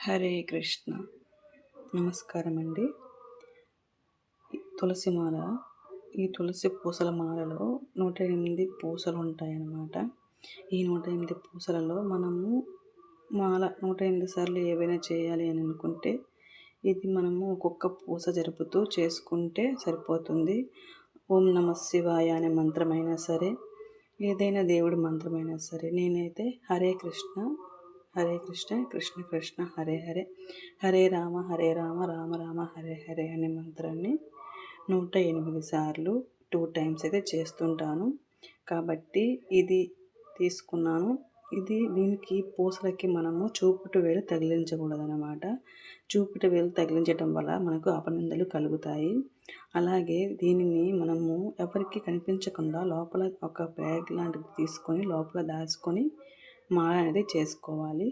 హరే కృష్ణ. నమస్కారం అండి. తులసి మాల. ఈ తులసి పూసల మాలలో 108 పూసలు ఉంటాయన్నమాట. ఈ 108 పూసలలో మనము మాల 108 సార్లు ఏవైనా చేయాలి అని అనుకుంటే ఇది మనము ఒక్కొక్క పూస జరుపుతూ చేసుకుంటే సరిపోతుంది. ఓం నమః శివాయ అనే మంత్రమైనా సరే, ఏదైనా దేవుడి మంత్రమైనా సరే, నేనైతే హరే కృష్ణ హరే కృష్ణ కృష్ణ కృష్ణ హరే హరే, హరే రామ రామ రామ హరే హరే అనే మంత్రాన్ని 108 సార్లు 2 టైమ్స్ అయితే చేస్తుంటాను. కాబట్టి ఇది తీసుకున్నాను. దీనికి పూసలకి మనము చూపుడు వేలు తగిలించకూడదనమాట. చూపుడు వేలు తగిలించడం వల్ల మనకు అపనిందలు కలుగుతాయి. అలాగే దీనిని మనము ఎవరికి కనిపించకుండా లోపల ఒక బ్యాగ్ లాంటిది తీసుకొని లోపల దాచుకొని మాల అనేది చేసుకోవాలి.